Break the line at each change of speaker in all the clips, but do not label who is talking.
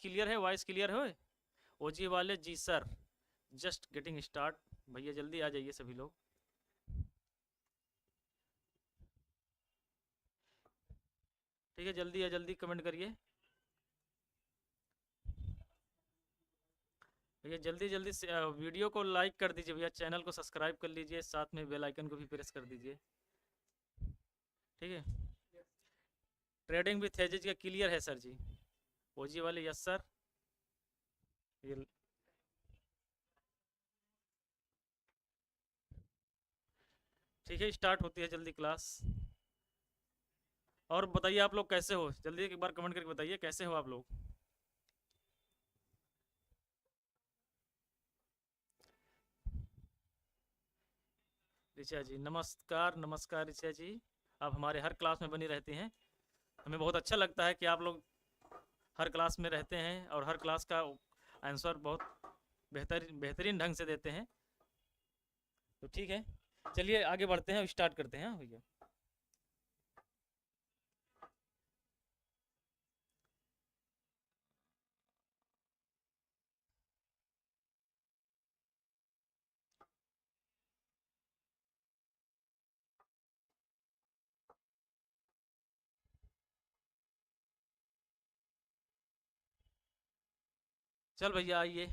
Clear है? Voice clear है? ओजी वाले जी सर, जस्ट गेटिंग स्टार्ट। भैया जल्दी आ जाइए सभी लोग। ठीक है, जल्दी या जल्दी कमेंट करिए भैया, जल्दी जल्दी से वीडियो को लाइक कर दीजिए भैया, चैनल को सब्सक्राइब कर लीजिए, साथ में बेल आइकन को भी प्रेस कर दीजिए। ठीक है, ट्रेडिंग विथ एजेज का क्लियर है सर जी? ओजी वाले यस सर। ये ठीक है, स्टार्ट होती है जल्दी क्लास। और बताइए आप लोग कैसे हो, जल्दी एक बार कमेंट करके बताइए कैसे हो आप लोग। ऋचा जी नमस्कार, नमस्कार ऋचा जी, आप हमारे हर क्लास में बनी रहती हैं। हमें बहुत अच्छा लगता है कि आप लोग हर क्लास में रहते हैं और हर क्लास का आंसर बहुत बेहतरीन ढंग से देते हैं। तो ठीक है, चलिए आगे बढ़ते हैं और स्टार्ट करते हैं भैया। चल भैया आइए,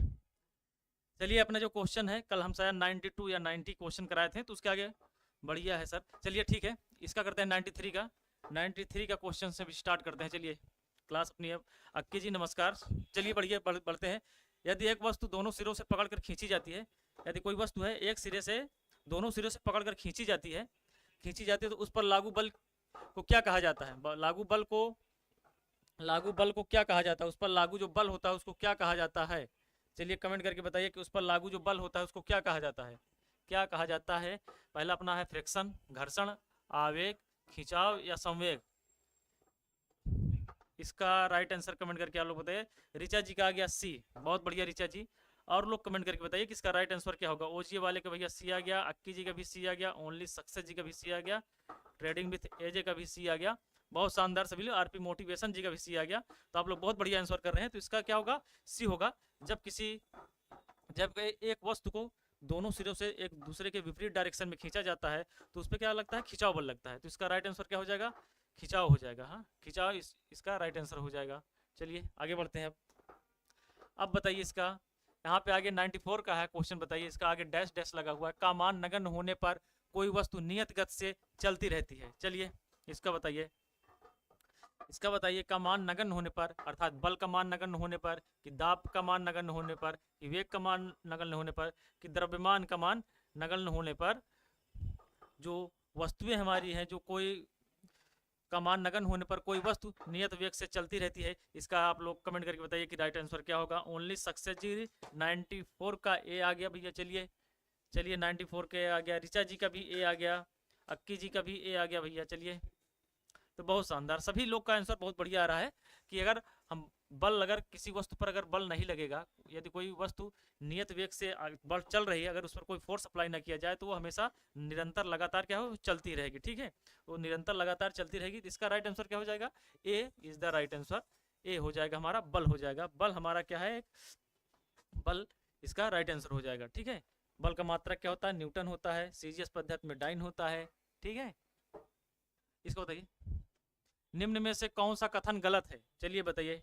चलिए अपना जो क्वेश्चन है, कल हम शायद 92 या 90 क्वेश्चन कराए थे, तो उसके आगे बढ़िया है सर। चलिए ठीक है, इसका करते हैं 93 का। 93 का क्वेश्चन से भी स्टार्ट करते हैं। चलिए क्लास अपनी अब। अक्की जी नमस्कार। चलिए बढ़िया बढ़ते हैं। यदि एक वस्तु दोनों सिरों से पकड़कर खींची जाती है, यदि कोई वस्तु है एक सिरे से दोनों सिरों से पकड़कर खींची जाती है तो उस पर लागू बल को क्या कहा जाता है? लागू बल को क्या कहा जाता है? उस पर लागू जो बल होता है उसको क्या कहा जाता है? चलिए कमेंट करके बताइए कि उस पर लागू जो बल होता है उसको क्या कहा जाता है? क्या कहा जाता है? पहला अपना है फ्रिक्शन, घर्षण, आवेग, खिंचाव या संवेग। इसका राइट आंसर कमेंट करके आप लोग बताइए। ऋचा जी का आ गया सी, बहुत बढ़िया ऋचा जी। और लोग कमेंट करके बताइए कि इसका राइट आंसर क्या होगा। ओजी वाले का भैया सी आ गया, अक्की जी का भी सी आ गया, ओनली सक्सेस जी का भी सी आ गया, ट्रेडिंग विथ एजे का भी सी आ गया। बहुत शानदार सभी लोग। आरपी मोटिवेशन जी का भी सी आ गया। तो आप लोग बहुत बढ़िया आंसर कर रहे हैं। तो इसका क्या होगा? सी होगा। जब एक वस्तु को दोनों सिरों से एक दूसरे के विपरीत डायरेक्शन में खींचा जाता है तो उस पर क्या लगता है? खिंचाव बल लगता है। तो इसका राइट आंसर क्या हो जाएगा? खिंचाव हो जाएगा। हाँ, खिंचाव इसका राइट आंसर हो जाएगा। चलिए आगे बढ़ते हैं। अब बताइए इसका, यहाँ पे आगे 94 का है क्वेश्चन। बताइए इसका आगे डैश डैश लगा हुआ है। का मान नगण्य होने पर कोई वस्तु नियत गति से चलती रहती है। चलिए इसका बताइए। का मान नगण्य होने पर, अर्थात बल का मान नगण्य होने पर, कि दाब का मान नगण्य होने पर, कि वेग का मान नगण्य होने पर, कि द्रव्यमान का मान नगण्य होने पर जो वस्तुएं हमारी हैं, जो कोई का मान नगण्य होने पर कोई वस्तु नियत वेग से चलती रहती है। इसका आप लोग कमेंट करके बताइए कि राइट आंसर क्या होगा। ओनली सक्सेस जी 94 का ए आ गया भैया। चलिए 94 का ए आ गया। ऋचा जी का भी ए आ गया, अक्की जी का भी ए आ गया भैया। चलिए तो बहुत शानदार, सभी लोग का आंसर बहुत बढ़िया आ रहा है कि अगर किसी वस्तु पर अगर बल नहीं लगेगा, यदि कोई वस्तु नियत वेग से बल चल रही है, अगर उस पर कोई फोर्स अप्लाई ना किया जाए तो वो हमेशा निरंतर लगातार क्या हो, चलती रहेगी। ठीक है, वो निरंतर लगातार चलती रहेगी। तो इसका राइट आंसर क्या हो जाएगा? ए इज द राइट आंसर। ए हो जाएगा हमारा, बल हो जाएगा। बल हमारा क्या है? बल इसका राइट आंसर हो जाएगा। ठीक है, बल का मात्रक क्या होता है? न्यूटन होता है। सीजीएस पद्धति में डाइन होता है। ठीक है, इसको बताइए निम्न में से कौन सा कथन गलत है? चलिए बताइए।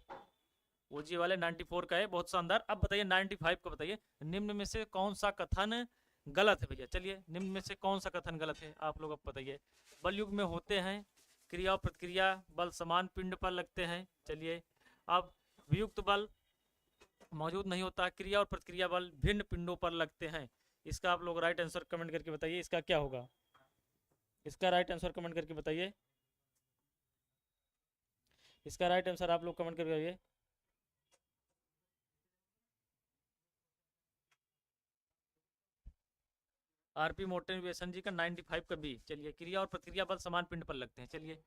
ओजी वाले 94 का है, बहुत शानदार। अब बताइए 95 का बताइए, निम्न में से कौन सा कथन गलत है भैया? चलिए निम्न में से कौन सा कथन गलत है आप लोग अब बताइए। बल युग में होते हैं क्रिया और प्रतिक्रिया बल समान पिंड पर लगते हैं। चलिए, अब वियुक्त बल मौजूद नहीं होता, क्रिया और प्रतिक्रिया बल भिन्न पिंडों पर लगते हैं। इसका आप लोग राइट आंसर कमेंट करके बताइए, इसका क्या होगा? इसका राइट आंसर कमेंट करके बताइए। इसका राइट आंसर आप लोग कमेंट करके बताइए। आरपी मोटिवेशन जी का 95 का बी। चलिए, क्रिया और प्रतिक्रिया बल समान पिंड पर लगते हैं। चलिए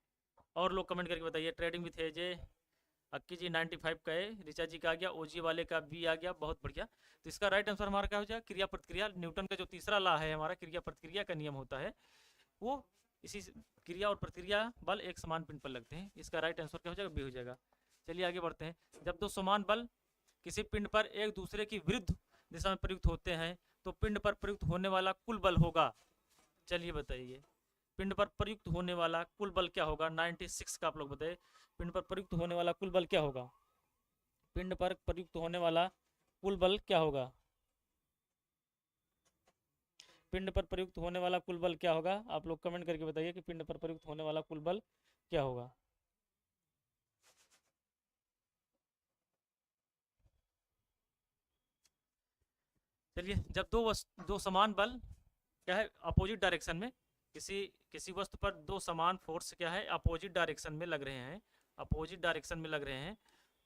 और लोग कमेंट करके बताइए। ट्रेडिंग विथ एजे, अक्की जी 95 का है, ऋचा जी का आ गया, ओजी वाले का बी आ गया, बहुत बढ़िया। तो इसका राइट आंसर हमारा क्या हो जाएगा? क्रिया प्रतिक्रिया। न्यूटन का जो तीसरा लॉ है हमारा, क्रिया प्रतिक्रिया का नियम होता है, वो इसी क्रिया और प्रतिक्रिया बल एक समान पिंड पर लगते हैं। इसका राइट आंसर क्या हो जाएगा? बी हो जाएगा। चलिए आगे बढ़ते हैं। जब दो समान बल किसी पिंड पर एक दूसरे की विरुद्ध दिशा में प्रयुक्त होते हैं तो पिंड पर प्रयुक्त होने वाला कुल बल होगा। चलिए बताइए, पिंड पर प्रयुक्त होने वाला कुल बल क्या होगा? 96 का आप लोग बताइए, पिंड पर प्रयुक्त होने वाला कुल बल क्या होगा? पिंड पर प्रयुक्त होने वाला कुल बल क्या होगा? पिंड पर प्रयुक्त होने वाला कुल बल क्या होगा? आप लोग कमेंट करके बताइए कि पिंड पर प्रयुक्त होने वाला कुल बल क्या होगा। चलिए, जब दो समान बल क्या है अपोजिट डायरेक्शन में किसी किसी वस्तु पर दो समान फोर्स क्या है अपोजिट डायरेक्शन में लग रहे हैं, अपोजिट डायरेक्शन में लग रहे हैं,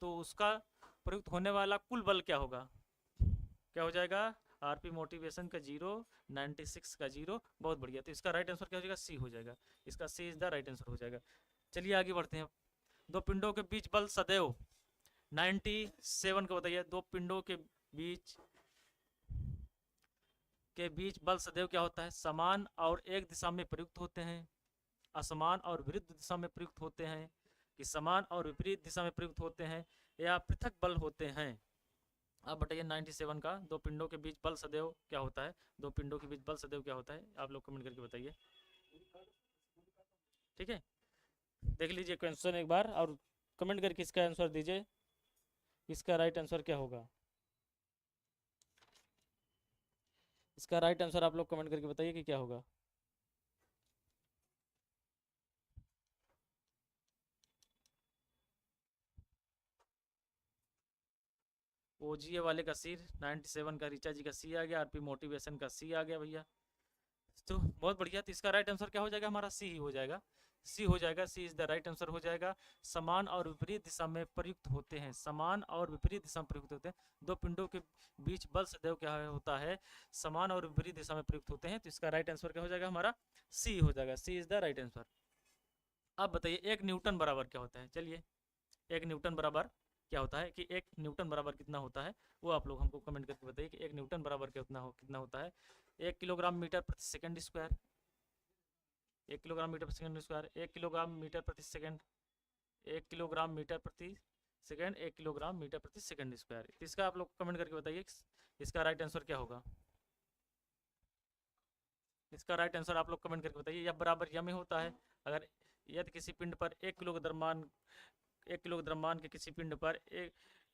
तो उसका प्रयुक्त होने वाला कुल बल क्या होगा? क्या हो जाएगा? आरपी मोटिवेशन का 0, 96 का 0। बहुत बढ़िया, तो इसका राइट आंसर क्या हो जाएगा? सी हो जाएगा। इसका सी इज द राइट आंसर हो जाएगा। चलिए आगे बढ़ते हैं। दो पिंडों के बीच बल सदैव 97 को बताइए। दो पिंडों के बीच बल सदैव क्या होता है? समान और एक दिशा में प्रयुक्त होते हैं, असमान और विरुद्ध दिशा में प्रयुक्त होते हैं, कि समान और विपरीत दिशा में प्रयुक्त होते हैं, या पृथक बल होते हैं। अब बताइए 97 का, दो पिंडों के बीच बल सदैव क्या होता है? दो पिंडों के बीच बल सदैव क्या होता है? आप लोग कमेंट करके बताइए। ठीक है, देख लीजिए क्वेश्चन एक बार और कमेंट करके इसका आंसर दीजिए, इसका राइट आंसर क्या होगा। इसका राइट आंसर आप लोग कमेंट करके बताइए कि क्या होगा। ओजीए वाले का सी, 97 का रीचा जी का सी आ गया, आरपी मोटिवेशन का सी आ गया भैया। तो बहुत बढ़िया, तो इसका राइट आंसर क्या हो जाएगा? हमारा सी ही हो जाएगा, सी हो जाएगा, C is the right answer हो जाएगा। समान और विपरीत दिशा में प्रयुक्त होते हैं, समान और विपरीत दिशा में प्रयुक्त होते हैं। दो पिंडों के बीच बल सदैव क्या होता है? समान और विपरीत दिशा में प्रयुक्त होते हैं, तो इसका राइट आंसर क्या हो जाएगा? हमारा सी हो जाएगा, C is the right answer. अब बताइए एक न्यूटन बराबर क्या होता है? चलिए, एक न्यूटन बराबर क्या होता है, कि एक न्यूटन बराबर कितना होता है, वो आप लोग हमको कमेंट करके बताइए कि एक न्यूटन बराबर कितना होता है। 1 किलोग्राम मीटर प्रति सेकंड स्क्वायर, 1 किलोग्राम मीटर प्रति सेकंड स्क्वायर, 1 किलोग्राम मीटर प्रति सेकंड, 1 किलोग्राम मीटर प्रति सेकंड, 1 किलोग्राम मीटर प्रति सेकंड स्क्वायर। इसका आप लोग कमेंट करके बताइए इसका राइट आंसर क्या होगा। इसका राइट आंसर आप लोग कमेंट करके बताइए। यह बराबर यम में होता है। अगर यदि किसी पिंड पर 1 किलो के द्रव्यमान के किसी पिंड पर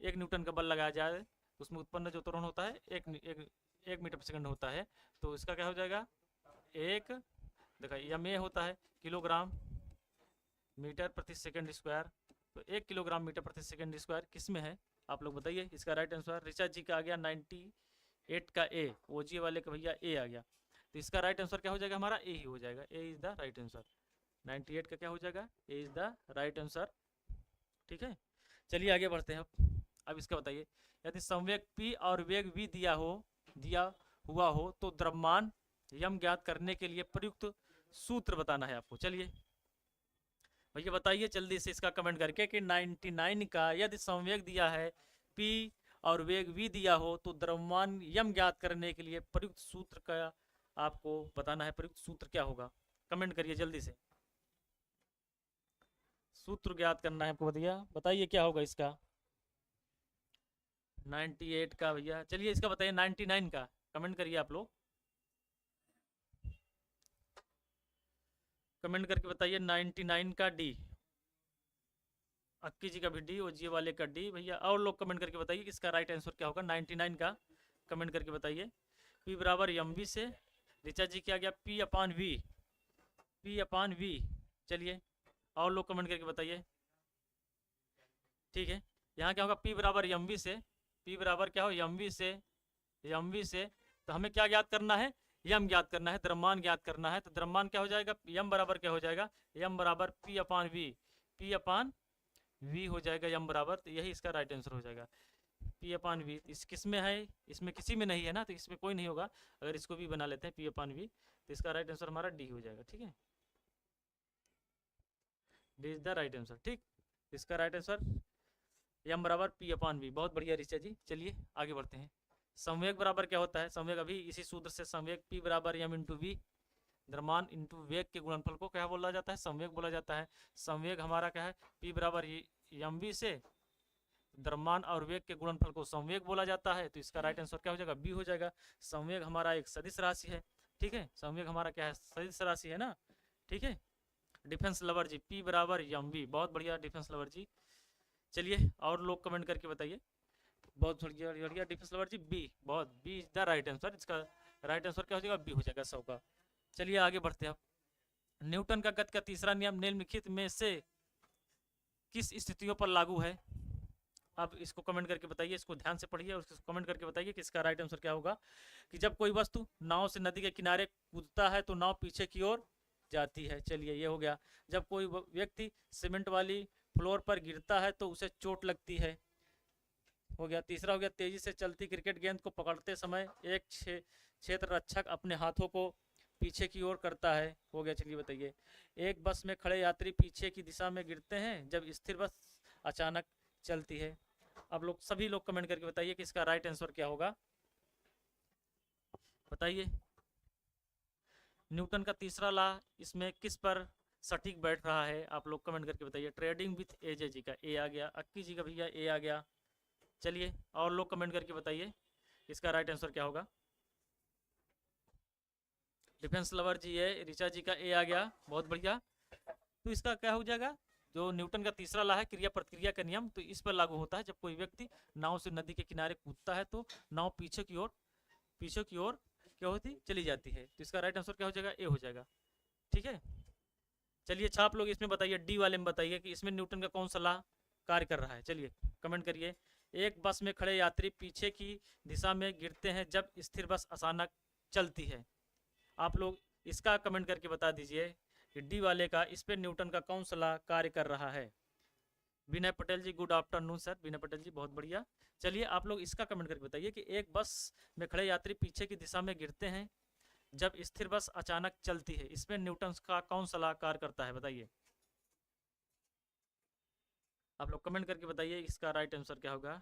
एक न्यूटन का बल लगाया जाए तो उसमें उत्पन्न जो त्वरण होता है एक मीटर प्रति सेकंड होता है, तो इसका क्या हो जाएगा? एक देखा यम ए होता है किलोग्राम मीटर प्रति सेकंड स्क्वायर, तो 1 किलोग्राम मीटर प्रति सेकंड स्क्वायर किस में है? आप लोग बताइए इसका राइट आंसर। ऋचा जी का आ गया 98 का ए, ओजी वाले का भैया ए आ गया, तो इसका राइट आंसर क्या हो जाएगा? हमारा ए ही हो जाएगा, ए इज द राइट आंसर। 98 का क्या हो जाएगा? ए इज द राइट आंसर। ठीक है, चलिए आगे बढ़ते हैं। अब इसका बताइए, यदि संवेग p और वेग v दिया हुआ हो तो द्रव्यमान यम ज्ञात करने के लिए प्रयुक्त सूत्र बताना है आपको। चलिए भैया बताइए जल्दी से इसका कमेंट करके कि 99 का यदि संवेग दिया है p और वेग v दिया हो तो द्रव्यमान यम ज्ञात करने के लिए प्रयुक्त सूत्र का आपको बताना है। प्रयुक्त सूत्र क्या होगा? कमेंट करिए जल्दी से, सूत्र ज्ञात करना है आपको। बताइए क्या होगा इसका। 98 का भैया, चलिए इसका बताइए 99 का कमेंट करिए आप लोग, कमेंट करके बताइए 99 का डी, अक्की जी का भी डी, ओजी वाले का डी भैया। और लोग कमेंट करके बताइए इसका राइट आंसर क्या होगा 99 का, कमेंट करके बताइए। P बराबर एम वी से, ऋचा जी क्या गया? P upon V, P upon V. चलिए और लोग कमेंट करके बताइए। ठीक है, यहाँ क्या होगा? P बराबर एम वी से, P बराबर क्या हो? एम वी से, तो हमें क्या ज्ञात करना है? यम ज्ञात करना है, द्रव्यमान ज्ञात करना है। तो द्रव्यमान क्या हो जाएगा? यम बराबर क्या हो जाएगा? यम बराबर P upon V, P upon V हो जाएगा यम बराबर, तो यही इसका राइट आंसर हो जाएगा। P अपान वी इस किस में है? इसमें किसी में नहीं है ना, तो इसमें कोई नहीं होगा। अगर इसको भी बना लेते हैं P अपान वी, तो इसका राइट आंसर हमारा डी हो जाएगा। ठीक है, D is the right answer. ठीक, इसका राइट आंसर यम बराबर P अपान वी। बहुत बढ़िया ऋचा जी, चलिए आगे बढ़ते हैं। संवेग बराबर क्या होता है? संवेग अभी इसी सूत्र से, संवेग P बराबर m इंटू वी, द्रव्यमान इंटू वेग के गुणनफल को क्या बोला जाता है? संवेग बोला जाता है। संवेग हमारा क्या है? P बराबर एम वी से द्रव्यमान और वेग के गुणनफल को संवेग बोला जाता है। तो इसका राइट आंसर क्या हो जाएगा? बी हो जाएगा। संवेग हमारा एक सदिश राशि है, ठीक है, संवेग हमारा क्या है? सदिश राशि है ना, ठीक है। डिफेंस लवर जी, पी बराबर एम वी, बहुत बढ़िया डिफेंस लवर जी। चलिए और लोग कमेंट करके बताइए। बहुत बढ़िया बढ़िया डिफेंस लवर जी, बी, बहुत, B is the right answer. इसका राइट आंसर क्या हो जाएगा? बी हो जाएगा 100 का। चलिए आगे बढ़ते हैं। न्यूटन का गति का तीसरा नियम निम्नलिखित में से किस स्थितियों पर लागू है? आप इसको कमेंट करके बताइए, इसको ध्यान से पढ़िए और इसको कमेंट करके बताइए कि इसका राइट आंसर क्या होगा। कि जब कोई वस्तु नाव से नदी के किनारे कूदता है तो नाव पीछे की ओर जाती है। चलिए ये हो गया। जब कोई व्यक्ति सीमेंट वाली फ्लोर पर गिरता है तो उसे चोट लगती है, हो गया। तीसरा हो गया, तेजी से चलती क्रिकेट गेंद को पकड़ते समय एक क्षेत्र रक्षक अपने हाथों को पीछे की ओर करता है, हो गया। चलिए बताइए। एक बस में खड़े यात्री पीछे की दिशा में गिरते हैं जब स्थिर बस अचानक चलती है। अब लोग सभी लोग कमेंट करके बताइए कि इसका राइट आंसर क्या होगा, बताइए। न्यूटन का तीसरा लॉ इसमें किस पर सटीक बैठ रहा है? आप लोग कमेंट करके बताइए। ट्रेडिंग विथ एजे जी का ए आ गया, अक्की जी का भैया ए आ गया। चलिए और लोग कमेंट करके बताइए इसका राइट आंसर क्या होगा। डिफेंस लवर जी है, ऋचा जी का ए आ गया, बहुत बढ़िया। तो इसका क्या हो जाएगा? जो न्यूटन का तीसरा लॉ है क्रिया प्रतिक्रिया का नियम, तो इस पर लागू होता है। जब कोई व्यक्ति नाव से नदी के किनारे कूदता है तो नाव पीछे की ओर क्या होती चली जाती है। तो इसका राइट आंसर क्या हो जाएगा? ए हो जाएगा, ठीक है। चलिए अच्छा, आप लोग इसमें बताइए, डी वाले में बताइए कि इसमें न्यूटन का कौन सा लॉ कार्य कर रहा है। चलिए कमेंट करिए। एक बस में खड़े यात्री पीछे की दिशा में गिरते हैं जब स्थिर बस अचानक चलती है। आप लोग इसका कमेंट करके बता दीजिए कि डी वाले का, इस पे न्यूटन का कौन सा लॉ कार्य कर रहा है। विनय पटेल जी, गुड आफ्टरनून सर, विनय पटेल जी बहुत बढ़िया। चलिए आप लोग इसका कमेंट करके बताइए कि एक बस में खड़े यात्री पीछे की दिशा में गिरते हैं जब स्थिर बस अचानक चलती है, इसमें न्यूटन का कौन सा लॉ कार्य करता है, बताइए। आप लोग कमेंट करके बताइए इसका राइट आंसर क्या होगा।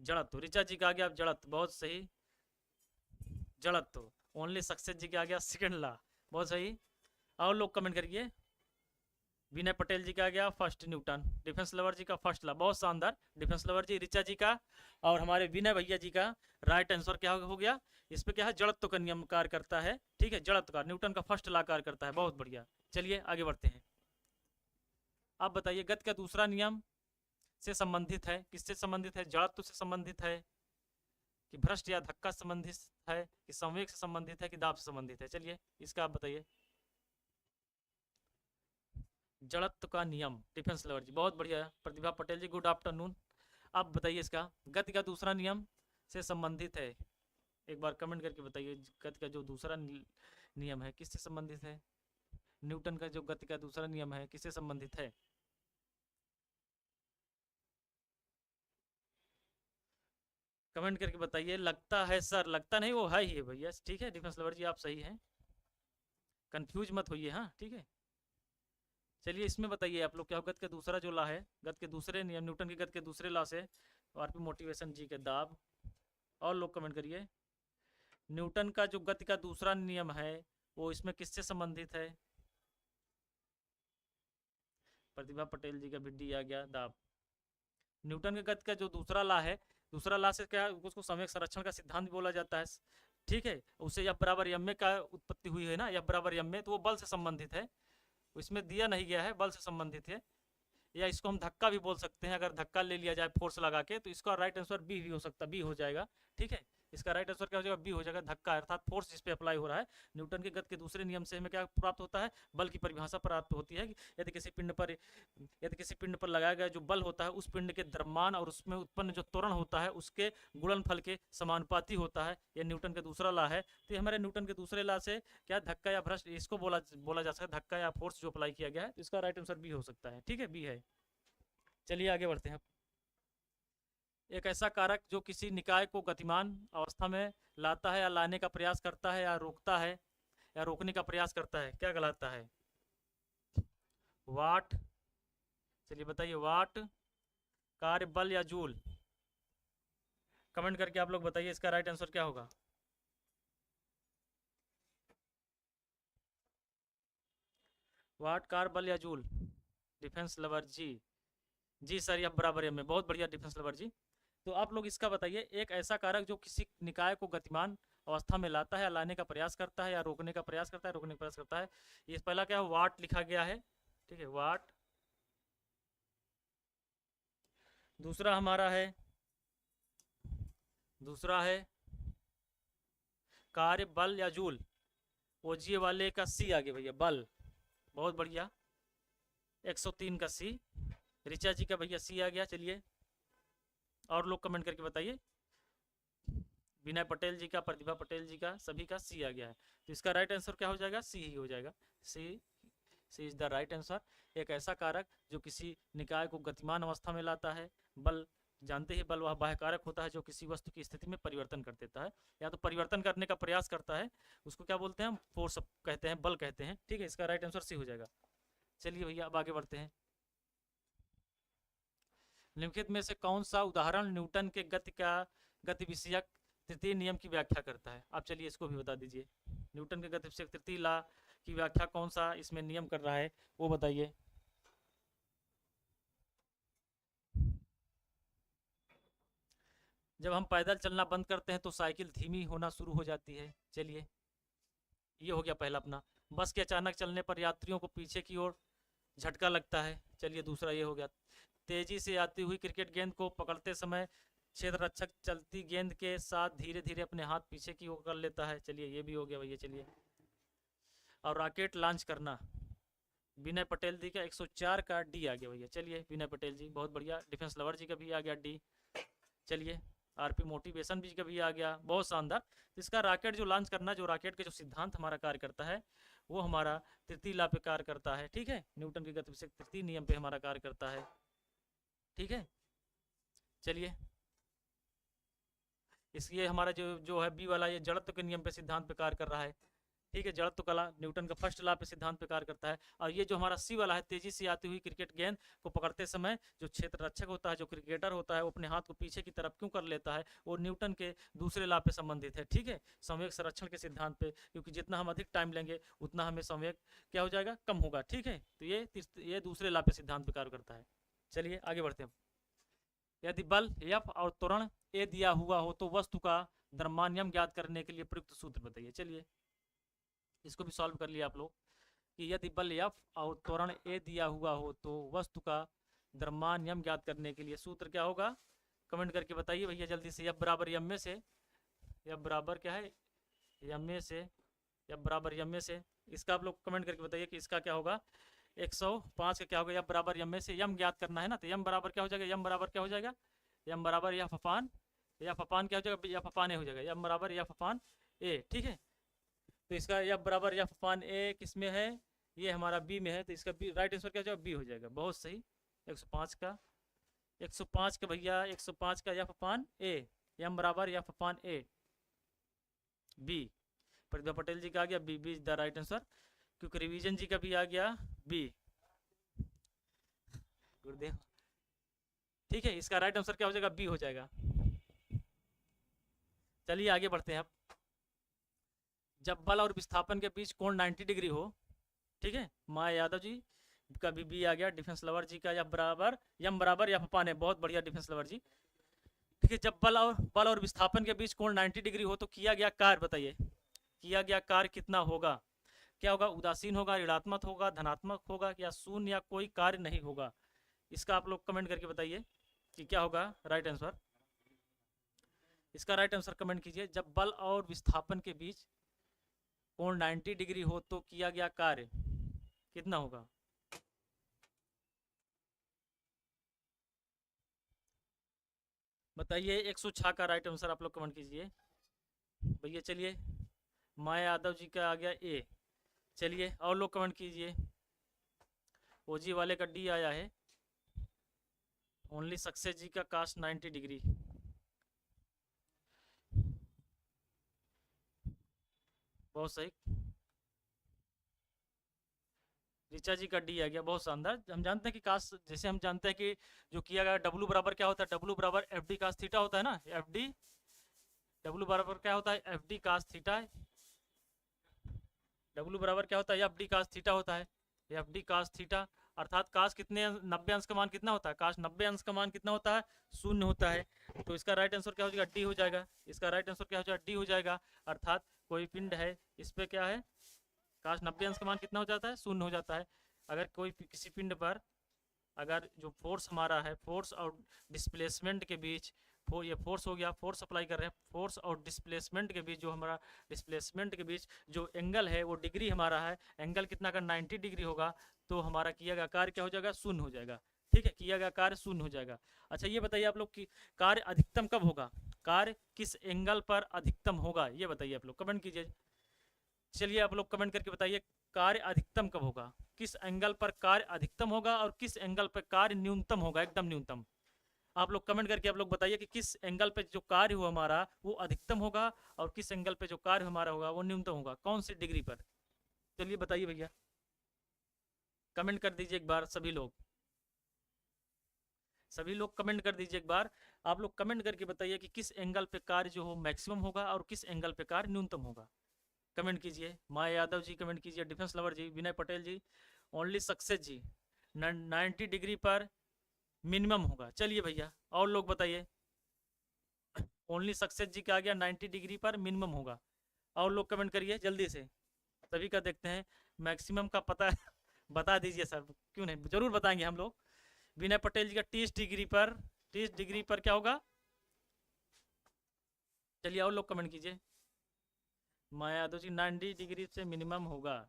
जड़त्व, ऋचा जी का आ गया जड़त्व, बहुत सही, जड़त्व। ओनली सक्सेस जी का आ गया सेकंड लॉ, बहुत सही। और लोग कमेंट करिए। विनय पटेल जी का आ गया फर्स्ट न्यूटन, डिफेंस लवर जी का फर्स्ट लॉ, बहुत शानदार। डिफेंस लवर जी, ऋचा जी का और हमारे विनय भैया जी का राइट आंसर क्या हो गया। इस पे क्या है? जड़त्व का नियम कार्य करता है, ठीक है, जड़त्व का न्यूटन का फर्स्ट लॉ कार्य करता है, बहुत बढ़िया। चलिए आगे बढ़ते हैं। आप बताइए गति का दूसरा नियम से संबंधित है, किससे संबंधित है? जड़त्व से संबंधित है कि भ्रष्ट या धक्का संबंधित है कि संवेग से संबंधित है कि दाब से संबंधित है? चलिए इसका आप बताइए। जड़त्व का नियम, डिफेंस लवर जी बहुत बढ़िया। प्रतिभा पटेल जी, गुड आफ्टरनून। आप बताइए इसका, गति का दूसरा नियम से संबंधित है, एक बार कमेंट करके बताइए। गति का जो दूसरा नियम है किससे संबंधित है? न्यूटन का जो गति का दूसरा नियम है किससे संबंधित है? कमेंट करके बताइए। लगता है सर, लगता नहीं, वो है ही है भैया, ठीक है। डिफेंस लवर जी आप सही हैं, कंफ्यूज मत होइए, हाँ ठीक है। चलिए इसमें बताइए आप लोग क्या, गति का दूसरा जो लॉ है, गति के दूसरे नियम, न्यूटन की गति के दूसरे लॉ से आरपी मोटिवेशन जी के दाब। और लोग कमेंट करिए। न्यूटन का जो गति का दूसरा नियम है वो इसमें किससे संबंधित है? प्रतिभा पटेल जी का भी डी आ गया दाब। न्यूटन के गति का जो दूसरा लॉ है, दूसरा लॉ से क्या, उसको समय संरक्षण का सिद्धांत भी बोला जाता है, ठीक है। उससे एफ बराबर एम ए का उत्पत्ति हुई है ना, एफ बराबर एम ए, तो वो बल से संबंधित है, इसमें दिया नहीं गया है, बल से संबंधित है। या इसको हम धक्का भी बोल सकते हैं, अगर धक्का ले लिया जाए फोर्स लगा के, तो इसका राइट आंसर बी भी हो सकता है, बी हो जाएगा, ठीक है। इसका राइट आंसर क्या हो जाएगा? बी हो जाएगा, धक्का अर्थात फोर्स जिस पे अप्लाई हो रहा है। न्यूटन के गति के दूसरे नियम से हमें क्या प्राप्त होता है? बल की परिभाषा प्राप्त होती है कि यदि किसी पिंड पर लगाया गया जो बल होता है उस पिंड के द्रव्यमान और उसमें उत्पन्न जो त्वरण होता है उसके गुणनफल के समानुपाती होता है। यह न्यूटन का दूसरा लॉ है। तो ये हमारे न्यूटन के दूसरे लॉ से क्या धक्का या भ्रष्ट, इसको बोला जा सकता है धक्का या फोर्स जो अप्लाई किया गया है, तो इसका राइट आंसर बी हो सकता है, ठीक है, बी है। चलिए आगे बढ़ते हैं। एक ऐसा कारक जो किसी निकाय को गतिमान अवस्था में लाता है या लाने का प्रयास करता है या रोकता है या रोकने का प्रयास करता है, क्या कहलाता है? वाट, चलिए बताइए, वाट, कार्य, बल या जूल? कमेंट करके आप लोग बताइए इसका राइट आंसर क्या होगा। वाट, कार्य, बल या जूल? डिफेंस लवर जी, जी सर, यह बराबर एम में, बहुत बढ़िया डिफेंस लवर जी। तो आप लोग इसका बताइए, एक ऐसा कारक जो किसी निकाय को गतिमान अवस्था में लाता है या लाने का प्रयास करता है या रोकने का प्रयास करता है, रोकने का प्रयास करता है। ये पहला क्या है, वाट लिखा गया है, ठीक है, वाट। दूसरा हमारा है, दूसरा है कार्य बल या जूल। ओजीए वाले का सी आ गया भैया, बल, बहुत बढ़िया, 103 का सी। ऋचा जी का भैया सी आ गया। चलिए और लोग कमेंट करके बताइए। विनय पटेल जी का, प्रतिभा पटेल जी का, सभी का सी आ गया है। तो इसका राइट आंसर क्या हो जाएगा, सी ही हो जाएगा। सी, सी इज द राइट आंसर। एक ऐसा कारक जो किसी निकाय को गतिमान अवस्था में लाता है। बल, जानते ही बल वह बाह्य कारक होता है जो किसी वस्तु की स्थिति में परिवर्तन कर देता है या तो परिवर्तन करने का प्रयास करता है, उसको क्या बोलते हैं, फोर्स कहते हैं, बल कहते हैं, ठीक है। इसका राइट आंसर सी हो जाएगा। चलिए भैया अब आगे बढ़ते हैं। निम्नलिखित में से कौन सा उदाहरण न्यूटन के गति विषयक तृतीय नियम की व्याख्या करता है। आप चलिए इसको भी बता दीजिए। न्यूटन के गति विषयक तृतीय लॉ की व्याख्या कौन सा इसमें नियम कर रहा है, वो बताइए। जब हम पैदल चलना बंद करते हैं तो साइकिल धीमी होना शुरू हो जाती है। चलिए, ये हो गया पहला अपना। बस के अचानक चलने पर यात्रियों को पीछे की ओर झटका लगता है। चलिए दूसरा ये हो गया। तेजी से आती हुई क्रिकेट गेंद को पकड़ते समय क्षेत्र रक्षक चलती गेंद के साथ धीरे धीरे अपने हाथ पीछे की ओर कर लेता है। चलिए ये भी हो गया भैया। चलिए, और रॉकेट लॉन्च करना, विनय पटेल जी का 104 का डी आ गया भैया। चलिए विनय पटेल जी, बहुत बढ़िया। डिफेंस लवर जी का भी आ गया डी। चलिए, आरपी मोटिवेशन भी का भी आ गया, बहुत शानदार। तो इसका रॉकेट जो लॉन्च करना, जो रॉकेट के जो सिद्धांत हमारा कार्य करता है, वो हमारा तृतीय लॉ पे कार्य करता है, ठीक है। न्यूटन के गति विषयक तृतीय नियम पे हमारा कार्य करता है, ठीक है। चलिए, इसलिए हमारा जो जो है बी वाला, ये जड़त्व के नियम पे सिद्धांत पे कार्य कर रहा है, ठीक है। जड़त्व कला न्यूटन का फर्स्ट लॉ पे सिद्धांत पे कार्य करता है। और ये जो हमारा सी वाला है, तेजी से आती हुई क्रिकेट गेंद को पकड़ते समय जो क्षेत्र रक्षक होता है, जो क्रिकेटर होता है, वो अपने हाथ को पीछे की तरफ क्यों कर लेता है, वो न्यूटन के दूसरे लॉ पे संबंधित है, ठीक है, संवेग संरक्षण के सिद्धांत पे। क्योंकि जितना हम अधिक टाइम लेंगे उतना हमें संवेग क्या हो जाएगा, कम होगा, ठीक है। तो ये दूसरे लॉ पे सिद्धांत पे कार्य करता है। चलिए आगे बढ़ते हैं। यदि बल F और त्वरण ए दिया हुआ हो तो वस्तु का द्रव्यमान ज्ञात करने के लिए प्रयुक्त सूत्र बताइए। चलिए इसको भी सॉल्व कर लिया आप लोग कि यदि बल F और त्वरण ए दिया हुआ हो तो वस्तु का द्रव्यमान ज्ञात करने के लिए सूत्र क्या होगा, कमेंट करके बताइए भैया जल्दी से। F बराबर एम में से, F बराबर क्या है, एम में से, F बराबर एम में से। इसका आप लोग कमेंट करके बताइए कि इसका क्या होगा। 105 का क्या होगा, F बराबर एम में से एम ज्ञात करना है ना, तो एम बराबर क्या हो जाएगा, एम बराबर क्या हो जाएगा, एम बराबर F अपान, F अपान क्या हो जाएगा, F अपान ए हो जाएगा, एम बराबर F अपान ए, ठीक है। तो इसका F बराबर F अपान ए किस में है, ये हमारा बी में है, तो इसका बी राइट आंसर क्या हो जाएगा, बी हो जाएगा, बहुत सही। 105 का, 105 का भैया, 105 का F अपान ए, एम बराबर F upon A, B. Pratibha Patel ji का आ गया B, B is the right answer. क्योंकि रिवीजन जी का भी आ गया बी, गुरुदेव, ठीक है। इसका राइट आंसर क्या हो जाएगा, बी हो जाएगा। चलिए आगे बढ़ते हैं अब। जब बल और विस्थापन के बीच कोण 90 डिग्री हो, ठीक है, माया यादव जी का भी बी आ गया। डिफेंस लवर जी का F बराबर एम बराबर F अपान है, बहुत बढ़िया डिफेंस लवर जी, ठीक है। जब बल और विस्थापन के बीच कोण 90 डिग्री हो तो किया गया कार्य बताइए, किया गया कार्य कितना होगा, क्या होगा, उदासीन होगा, ऋणात्मक होगा, धनात्मक होगा, या शून्य या कोई कार्य नहीं होगा। इसका आप लोग कमेंट करके बताइए कि क्या होगा राइट आंसर। इसका राइट आंसर कमेंट कीजिए। जब बल और विस्थापन के बीच कोण 90 डिग्री हो तो किया गया कार्य कितना होगा। बताइए, 106 का राइट आंसर आप लोग कमेंट कीजिए भैया। चलिए, माया यादव जी का आ गया ए। चलिए और लोग कमेंट कीजिए। ओजी वाले का डी आया है। ओनली सक्सेस जी का कास्ट 90 डिग्री, बहुत सही। ऋचा जी का डी आ गया, बहुत शानदार। हम जानते हैं कि कास्ट, जैसे हम जानते हैं कि जो किया गया डब्लू बराबर क्या होता है, डब्लू बराबर एफ डी कास्ट थीटा होता है ना, एफ डी, डब्लू बराबर क्या होता है, F D cast theta, W बराबर क्या होता है, एफ डी कास्ट थीटा होता है, एफ डी कास्ट थीटा। अर्थात काश कितने 90 अंश का मान कितना होता है, काश 90 अंश का मान कितना होता है, 0 होता है। तो इसका राइट आंसर क्या हो जाएगा, डी हो जाएगा। इसका राइट आंसर क्या हो जाएगा, डी हो जाएगा। अर्थात कोई पिंड है, इस पे क्या है, काश 90 अंश का मान कितना हो जाता है, 0 हो जाता है। अगर कोई किसी पिंड पर अगर जो फोर्स हमारा है, फोर्स और डिस्प्लेसमेंट के बीच, ये फोर्स हो गया, फोर्स अप्लाई कर रहे हैं, फोर्स और डिस्प्लेसमेंट के बीच जो हमारा डिस्प्लेसमेंट के बीच जो एंगल है वो डिग्री हमारा है, एंगल कितना का 90 डिग्री होगा, तो हमारा किया गया कार्य क्या हो जाएगा, 0 हो जाएगा। ठीक है, किया गया कार्य 0 हो जाएगा। अच्छा ये बताइए आप लोग कि कार्य अधिकतम कब होगा, कार्य किस एंगल पर अधिकतम होगा, ये बताइए आप लोग, कमेंट कीजिए। चलिए आप लोग कमेंट करके बताइए कार्य अधिकतम कब होगा, किस एंगल पर कार्य अधिकतम होगा और किस एंगल पर कार्य न्यूनतम होगा, एकदम न्यूनतम। आप लोग कमेंट करके आप लोग बताइए कि किस एंगल पे जो कार्य हो हमारा वो अधिकतम होगा और किस एंगल पे जो कार्य हमारा होगा वो न्यूनतम होगा, कौन सी डिग्री पर। चलिए बताइए भैया, कमेंट कर दीजिए एक बार सभी लोग, सभी लोग कमेंट कर दीजिए एक बार। आप लोग कमेंट करके बताइए कि किस एंगल पे कार्य जो हो मैक्सिमम होगा और किस एंगल पे कार्य न्यूनतम होगा। कमेंट कीजिए, माया यादव जी कमेंट कीजिए, डिफेंस लवर जी, विनय पटेल जी, ओनली सक्सेस जी 90 डिग्री पर मिनिमम होगा। चलिए भैया और लोग बताइए, ओनली सक्सेस जी क्या आ गया, 90 डिग्री पर मिनिमम होगा। और लोग कमेंट करिए जल्दी से, सभी का देखते हैं। मैक्सिमम का पता बता दीजिए सर, क्यों नहीं, जरूर बताएंगे हम लोग। विनय पटेल जी का 30 डिग्री पर, 30 डिग्री पर क्या होगा। चलिए और लोग कमेंट कीजिए। माया यादव जी 90 डिग्री से मिनिमम होगा,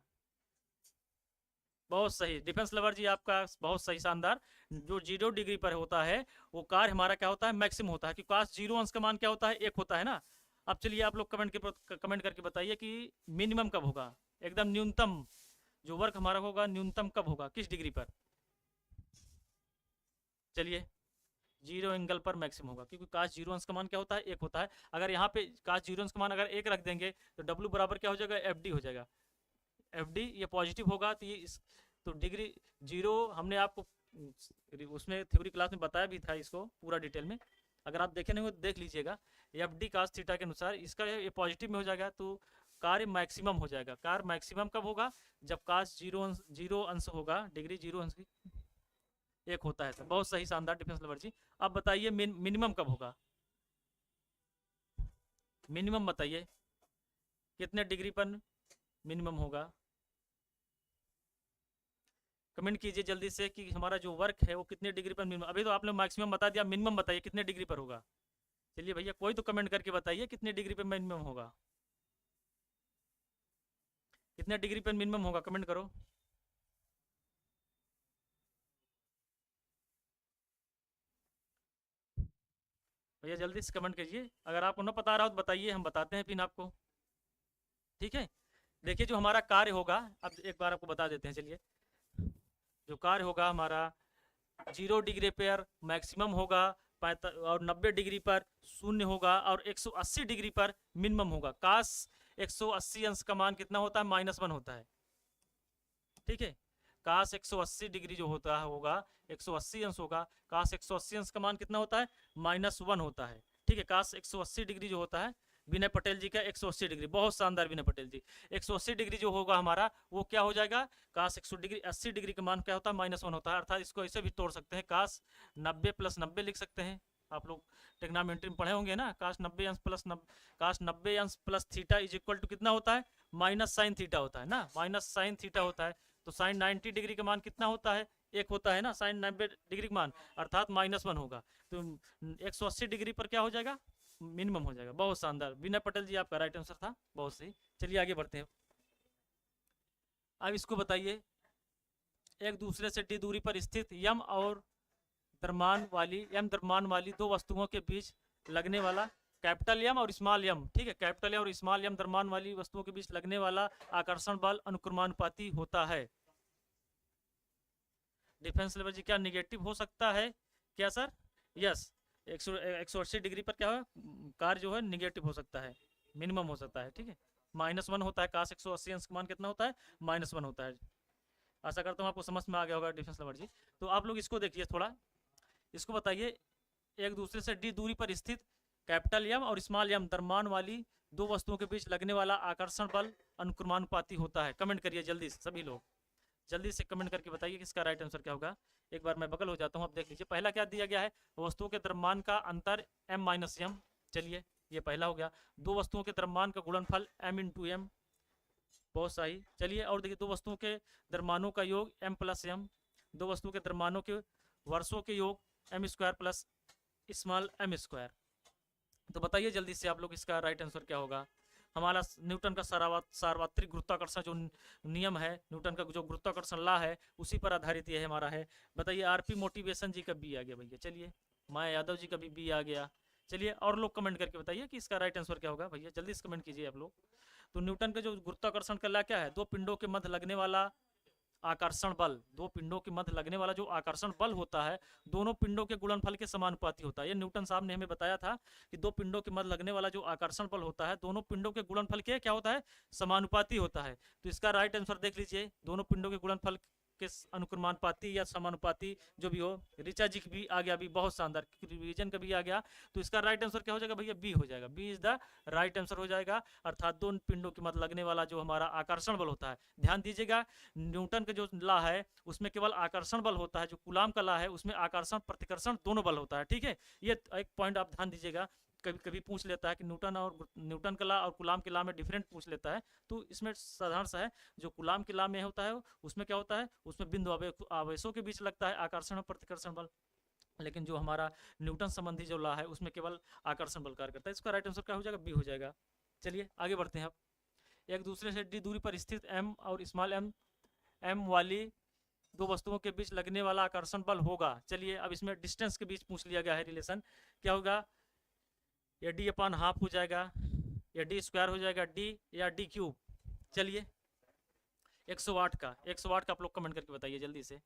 बहुत सही। डिफेंस लवर जी आपका बहुत सही, शानदार। जो 0 डिग्री पर होता है वो कार्य हमारा क्या होता है, मैक्सिमम होता है, क्योंकि काश 0 अंश का मान क्या होता है, 1 होता है ना। अब चलिए आप लोग कमेंट करके बताइए कि मिनिमम कब होगा, एकदम न्यूनतम जो वर्क हमारा होगा न्यूनतम कब होगा, किस डिग्री पर। चलिए 0 एंगल पर मैक्सिमम होगा, क्योंकि काश 0 अंश का मान क्या होता है, 1 होता है। अगर यहाँ पे काश 0 अंश का मान अगर 1 रख देंगे तो W बराबर क्या हो जाएगा, FD हो जाएगा। FD ये पॉजिटिव होगा, तो ये तो डिग्री 0 हमने आपको उसमें थ्योरी क्लास में बताया भी था इसको पूरा डिटेल में, अगर आप देखे नहीं हो तो देख लीजिएगा। FD काश थीटा के अनुसार इसका ये पॉजिटिव में हो जाएगा, तो कार्य मैक्सिमम हो जाएगा। कार्य मैक्सिमम कब होगा, जब काश 0 अंश होगा, डिग्री 0 अंश 1 होता है। बहुत सही, शानदार डिफेंस लवर जी। अब बताइए मिनिमम कब होगा, मिनिमम बताइए कितने डिग्री पर मिनिमम होगा। कमेंट कीजिए जल्दी से कि हमारा जो वर्क है वो कितने डिग्री पर मिनिमम, अभी तो आपने मैक्सिमम बता दिया, मिनिमम बताइए कितने डिग्री पर होगा। चलिए भैया कोई तो कमेंट करके बताइए कितने डिग्री पर मिनिमम होगा, कितने डिग्री पर मिनिमम होगा, कमेंट करो। भैया जल्दी से कमेंट कीजिए, अगर आपको ना पता रहा हो तो बताइए, हम बताते हैं पिन आपको। ठीक है, देखिए जो हमारा कार्य होगा, अब एक बार आपको बता देते हैं। चलिए जो कार्य होगा हमारा 0 डिग्री पर मैक्सिमम होगा, और 90 डिग्री पर 0 होगा, और 180 डिग्री पर मिनिमम होगा। काश 180 अंश का मान कितना होता है, -1 होता है। ठीक है, काश 180 डिग्री जो होता है होगा 180 अंश होगा, काश 180 अंश का मान कितना होता है, -1 होता है। ठीक है, काश 180 डिग्री जो होता है, विनय पटेल जी का 180 डिग्री, बहुत शानदार विनय पटेल जी। 180 डिग्री जो होगा हमारा वो क्या हो जाएगा, काश 180 डिग्री का मान क्या होता है, -1 होता है। अर्थात इसको ऐसे भी तोड़ सकते हैं, काश 90 + 90 लिख सकते हैं। आप लोग टेक्नामेंट्री में पढ़े होंगे ना, काश 90 अंश प्लस काश 90 अंश plus theta is equal to कितना होता है, -sin थीटा होता है ना, -sin थीटा होता है। तो sin 90 डिग्री का मान कितना होता है, 1 होता है ना, sin 90 डिग्री का मान, अर्थात -1 होगा। तो 180 डिग्री पर क्या हो जाएगा, मिनिमम हो जाएगा। बहुत शानदार विनय पटेल जी, आपका राइट आंसर था, बहुत सही। चलिए आगे बढ़ते हैं। अब इसको बताइए, एक दूसरे से d दूरी पर स्थित m द्रव्यमान वाली दो वस्तुओं के बीच लगने वाला कैपिटल M और स्मॉल m, ठीक है, कैपिटल M और स्मॉल m द्रव्यमान वाली वस्तुओं के बीच लगने वाला आकर्षण बल अनुक्रमानुपाती होता है। डिफेंस लेवल जी क्या निगेटिव हो सकता है क्या सर, यस। 180 डिग्री पर क्या है, कार्य जो है निगेटिव हो सकता है, मिनिमम हो सकता है। ठीक है, -1 होता है, काश 180 अंश का मान कितना होता है, -1 होता है। आशा करता हूँ आपको समझ में आ गया होगा डिफेंस लवर जी। तो आप लोग इसको देखिए थोड़ा, इसको बताइए, एक दूसरे से d दूरी पर स्थित कैपिटल M और स्मॉल m द्रव्यमान वाली दो वस्तुओं के बीच लगने वाला आकर्षण बल अनुक्रमानुपाती होता है। कमेंट करिए जल्दी से सभी लोग। जल्दी से कमेंट करके बताइए कि इसका राइट आंसर क्या होगा। एक बार मैं बगल हो जाता हूँ, अब देख लीजिए पहला क्या दिया गया है, वस्तुओं के द्रव्यमान का अंतर m-m। चलिए ये पहला हो गया। दो वस्तुओं के द्रव्यमान का गुणनफल m×m, बहुत सही। चलिए और देखिए, दो वस्तुओं के द्रव्यमानों का योग m+m, दो वस्तुओं के द्रव्यमानों के वर्षों के योग m² प्लस स्मॉल m²। तो बताइए जल्दी से आप लोग इसका राइट आंसर क्या होगा। हमारा न्यूटन का सार्वत्रिक गुरुत्वाकर्षण जो नियम है, न्यूटन का जो गुरुत्वाकर्षण लॉ है, उसी पर आधारित ये हमारा है। बताइए आरपी मोटिवेशन जी का बी आ गया भैया। चलिए माया यादव जी का भी बी आ गया। चलिए और लोग कमेंट करके बताइए कि इसका राइट आंसर क्या होगा भैया, जल्दी से कमेंट कीजिए आप लोग। तो न्यूटन का जो गुरुत्वाकर्षण का लॉ क्या है, दो पिंडों के मध्य लगने वाला आकर्षण बल, दो पिंडों के मध्य लगने वाला जो आकर्षण बल होता है, दोनों पिंडों के गुणनफल के समानुपाती होता है। ये न्यूटन साहब ने हमें बताया था कि दो पिंडों के मध्य लगने वाला जो आकर्षण बल होता है, दोनों पिंडों के गुणनफल के क्या होता है, समानुपाती होता है। तो इसका राइट आंसर देख लीजिए, दोनों पिंडों के गुणनफल के अनुक्रमानुपाती या समानुपाती जो भी हो। ऋचा जी की भी आ गया, भी बहुत शानदार, रिवीजन का भी आ गया। तो इसका राइट आंसर क्या हो जाएगा भैया, बी हो जाएगा। B is the right answer हो जाएगा, अर्थात दो पिंडों के मध्य लगने वाला जो हमारा आकर्षण बल होता है। ध्यान दीजिएगा, न्यूटन का जो लॉ है उसमें केवल आकर्षण बल होता है, जो कूलाम का लॉ है उसमें आकर्षण प्रतिकर्षण दोनों बल होता है। ठीक है, ये एक पॉइंट आप ध्यान दीजिएगा। कभी कभी पूछ लेता है कि न्यूटन का लॉ और कूलाम के लॉ में डिफरेंट पूछ लेता है, तो इसमें साधारण सा है। जो कूलाम के लॉ में होता है उसमें क्या होता है, उसमें बिंदु आवेशों के बीच लगता है आकर्षण और प्रतिकर्षण बल, लेकिन जो हमारा न्यूटन संबंधी जो लॉ है उसमें केवल आकर्षण बल कार्य करता है। इसका राइट आंसर क्या हो जाएगा, बी हो जाएगा। चलिए आगे बढ़ते हैं। अब एक दूसरे से डी दूरी पर स्थित m और स्मॉल m वाली दो वस्तुओं के बीच लगने वाला आकर्षण बल होगा। चलिए अब इसमें डिस्टेंस के बीच पूछ लिया गया है रिलेशन, क्या होगा, या d/½ हो जाएगा, या d² हो जाएगा, d या d³। चलिए 108 का आप लोग कमेंट करके बताइए, जल्दी से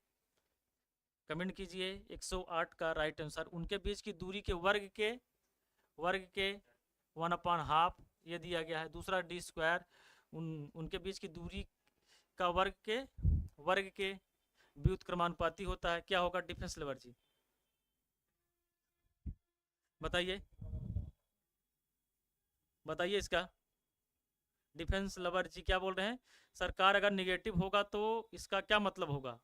कमेंट कीजिए। 108 का राइट आंसर, उनके बीच की दूरी के वर्ग के 1/2 ये दिया गया है। दूसरा d², उनके बीच की दूरी का वर्ग के व्युत्क्रमानुपाती होता है। क्या होगा, डिफेंस लेवर जी बताइए इसका। डिफेंस लवर जी क्या बोल रहे हैं, सर कार अगर निगेटिव होगा तो इसका क्या मतलब होगा।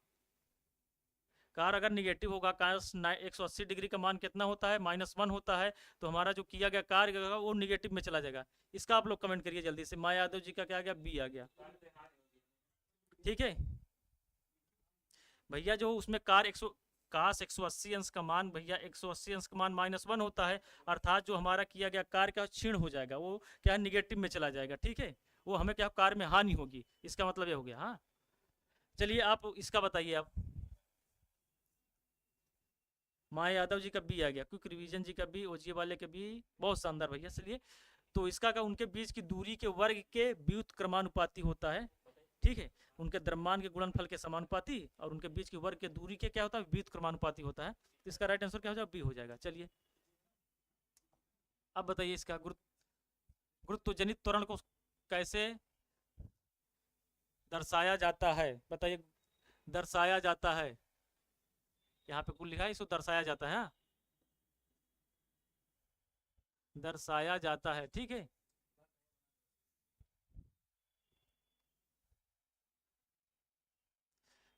कार अगर निगेटिव होगा, cos 180 डिग्री का मान कितना होता है, -1 होता है, तो हमारा जो किया गया कार्य होगा वो निगेटिव में चला जाएगा। इसका आप लोग कमेंट करिए जल्दी से। माया यादव जी का क्या आ गया, बी आ गया। ठीक है भैया, जो उसमें cos 180 अंश का मान, भैया 180 अंश का मान -1 होता है, अर्थात जो हमारा किया गया कार्य का क्षीण हो जाएगा, वो क्या निगेटिव में चला जाएगा। ठीक है, वो हमें क्या कार्य में हानि होगी, इसका मतलब ये हो गया। हाँ चलिए आप इसका बताइए। आप माया यादव जी का बी आ गया, क्विक रिवीजन जी का बी, ओजीए वाले के बी, बहुत शानदार भैया। चलिए तो इसका का उनके बीच की दूरी के वर्ग के व्युत्क्रमानुपाती होता है। ठीक है, उनके द्रव्यमान के गुणनफल के समानुपाती और उनके बीच की वर्ग के दूरी के क्या होता है, व्युत्क्रमानुपाती होता है। तो इसका राइट आंसर क्या हो जाएगा, बी हो जाएगा। चलिए अब बताइए इसका गुरुत्वजनित त्वरण को कैसे दर्शाया जाता है। बताइए, दर्शाया जाता है, यहाँ पे कुल लिखा है, इसको दर्शाया जाता है। हाँ दर्शाया जाता है, ठीक है।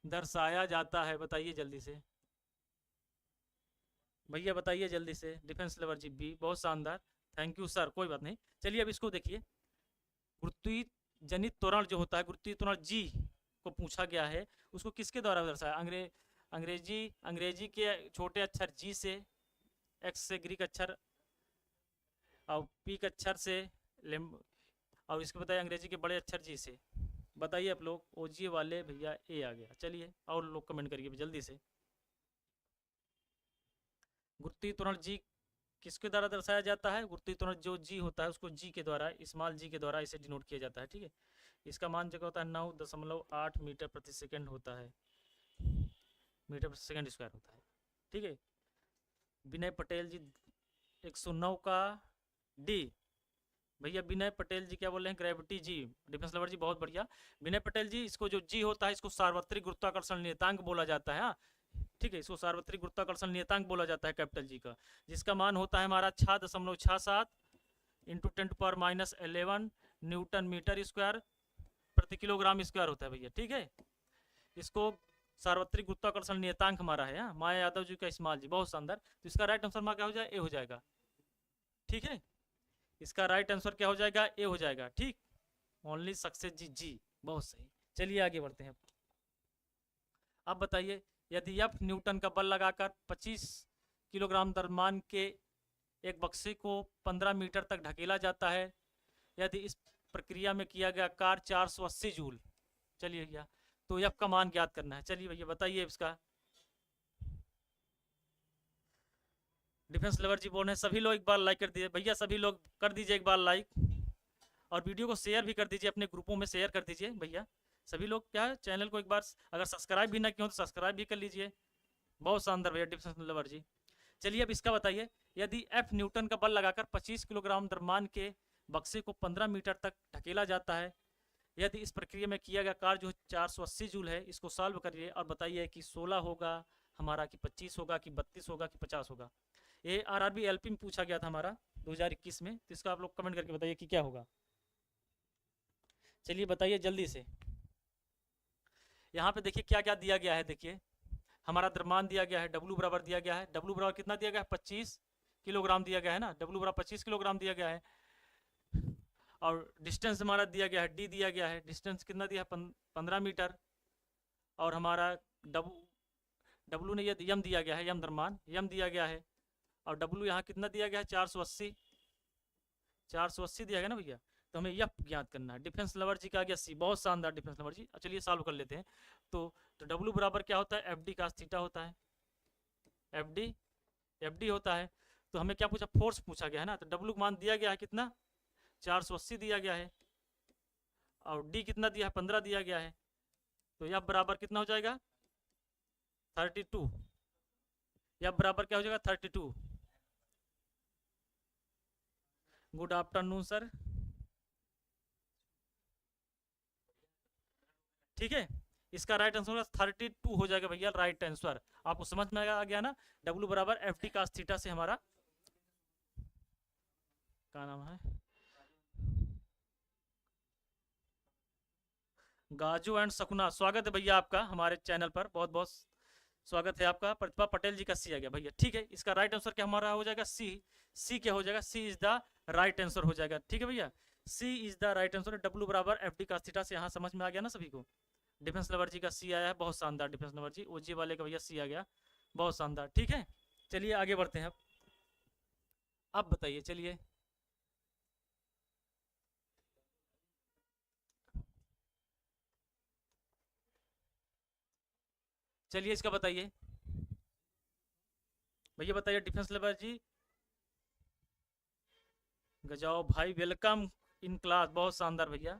दर्शाया जाता है, बताइए जल्दी से भैया, बताइए जल्दी से। डिफेंस लेवर जी बी, बहुत शानदार, थैंक यू सर, कोई बात नहीं। चलिए अब इसको देखिए, गुरुत्वीय जनित त्वरण जो होता है, गुरुत्वीय त्वरण जी को पूछा गया है, उसको किसके द्वारा दर्शाया, अंग्रेजी के छोटे अक्षर जी से, एक्स से ग्रीक अक्षर और पी के अक्षर से, और इसको बताइए अंग्रेजी के बड़े अक्षर जी से। बताइए आप लोग, ओजीए वाले भैया ए आ गया। चलिए और लोग कमेंट करिए जल्दी से। गुरुत्वीय त्वरण जी किसके द्वारा दर्शाया जाता है, गुरुत्वीय त्वरण जो जी होता है उसको जी के द्वारा, स्मॉल जी के द्वारा इसे डिनोट किया जाता है। ठीक है, इसका मान जगह होता है 9.8 मीटर प्रति सेकंड होता है, मीटर प्रति सेकंड स्क्वायर होता है। ठीक है, विनय पटेल जी 109 का डी, भैया विनय पटेल जी क्या बोल रहे हैं, ग्रेविटी जी। डिफेंस लवर जी बहुत बढ़िया। विनय पटेल जी, इसको जो जी होता है इसको सार्वत्रिक गुरुत्वाकर्षण नियतांक बोला जाता है। हाँ ठीक है, इसको सार्वत्रिक गुरुत्वाकर्षण नियतांक बोला जाता है कैपिटल जी का, जिसका मान होता है हमारा 6.67 × 10⁻11 न्यूटन मीटर स्क्वायर प्रति किलोग्राम स्क्वायर होता है भैया। ठीक है, इसको सार्वत्रिक गुरुत्वाकर्षण नियतांक हमारा है, माया यादव जी का स्मॉल जी, बहुत शानदार। तो इसका राइट आंसर हमारा क्या हो जाएगा, ए हो जाएगा। ठीक है, इसका राइट आंसर क्या हो जाएगा, ए हो जाएगा। ठीक, ओनली सक्सेस जी, जी बहुत सही। चलिए आगे बढ़ते हैं। अब बताइए, यदि एफ न्यूटन का बल लगाकर 25 किलोग्राम द्रव्यमान के एक बक्से को 15 मीटर तक ढकेला जाता है, यदि इस प्रक्रिया में किया गया कार्य 480 जूल। चलिए भैया, तो एफ का मान ज्ञात करना है। चलिए भैया बताइए इसका। डिफेंस लवर जी बोल रहे हैं, सभी लोग एक बार लाइक कर दीजिए भैया, सभी लोग कर दीजिए एक बार लाइक, और वीडियो को शेयर भी कर दीजिए, अपने ग्रुपों में शेयर कर दीजिए भैया। सभी लोग क्या है, चैनल को एक बार अगर सब्सक्राइब भी ना किया हो तो सब्सक्राइब भी कर लीजिए। बहुत शानदार भैया डिफेंस लवर जी। चलिए अब इसका बताइए, यदि एफ न्यूटन का बल लगाकर 25 किलोग्राम द्रव्यमान के बक्से को 15 मीटर तक ढकेला जाता है, यदि इस प्रक्रिया में किया गया कार्य जो 480 जूल है, इसको सॉल्व करिए और बताइए कि 16 होगा हमारा, कि 25 होगा, कि 32 होगा, कि 50 होगा। ये आरआरबी एलपी में पूछा गया था हमारा 2021 में, तो इसका आप लोग कमेंट करके बताइए कि क्या होगा। चलिए बताइए जल्दी से। यहाँ पे देखिए क्या क्या दिया गया है, देखिए हमारा द्रव्यमान दिया गया है, डब्लू बराबर दिया गया है, डब्लू बराबर कितना दिया गया है, 25 किलोग्राम दिया गया है ना, डब्लू बराबर 25 किलोग्राम दिया गया है। और डिस्टेंस हमारा दिया गया है, डी दिया गया है, डिस्टेंस कितना दिया है, 15 मीटर। और हमारा डब्लू ने ये यम दिया गया है, यम द्रव्यमान यम दिया गया है। और डब्लू यहाँ कितना दिया गया है, 480 दिया गया ना भैया। तो हमें यह ज्ञात करना है। डिफेंस लवर जी का आ गया सी, बहुत शानदार डिफेंस लवर जी। चलिए सॉल्व कर लेते हैं। तो डब्लू बराबर क्या होता है, एफ डी कास थीटा होता है, एफ डी होता है। तो हमें क्या पूछा, फोर्स पूछा गया है ना, तो डब्लू मान दिया गया है कितना, 480 दिया गया है, और डी कितना दिया है, 15 दिया गया है। तो यह बराबर कितना हो जाएगा, 32। यह बराबर क्या हो जाएगा, 32। Good afternoon sir. ठीक है, इसका राइट आंसर 32 हो जाएगा भैया, राइट आंसर। आपको समझ में आ गया ना, डब्लू बराबर एफ टी कास थीटा से हमारा क्या नाम है, गाजू एंड सकुना, स्वागत है भैया आपका हमारे चैनल पर, बहुत बहुत स्वागत है आपका। प्रतिभा पटेल जी का सी आ गया भैया। ठीक है, इसका राइट आंसर क्या हमारा हो जाएगा, सी। सी क्या हो जाएगा, C is the right answer हो जाएगा। ठीक है भैया, C is the right answer. W बराबर एफ डी कास थीटा से यहाँ समझ में आ गया ना सभी को। डिफेंस लवर जी का सी आया है, बहुत शानदार डिफेंस लवर जी। ओजी वाले का भैया सी आ गया, बहुत शानदार। ठीक है, चलिए आगे बढ़ते हैं। अब बताइए, चलिए चलिए इसका बताइए भैया, बताइए डिफेंस लवर जी। गजाओ भाई, वेलकम इन क्लास, बहुत शानदार भैया,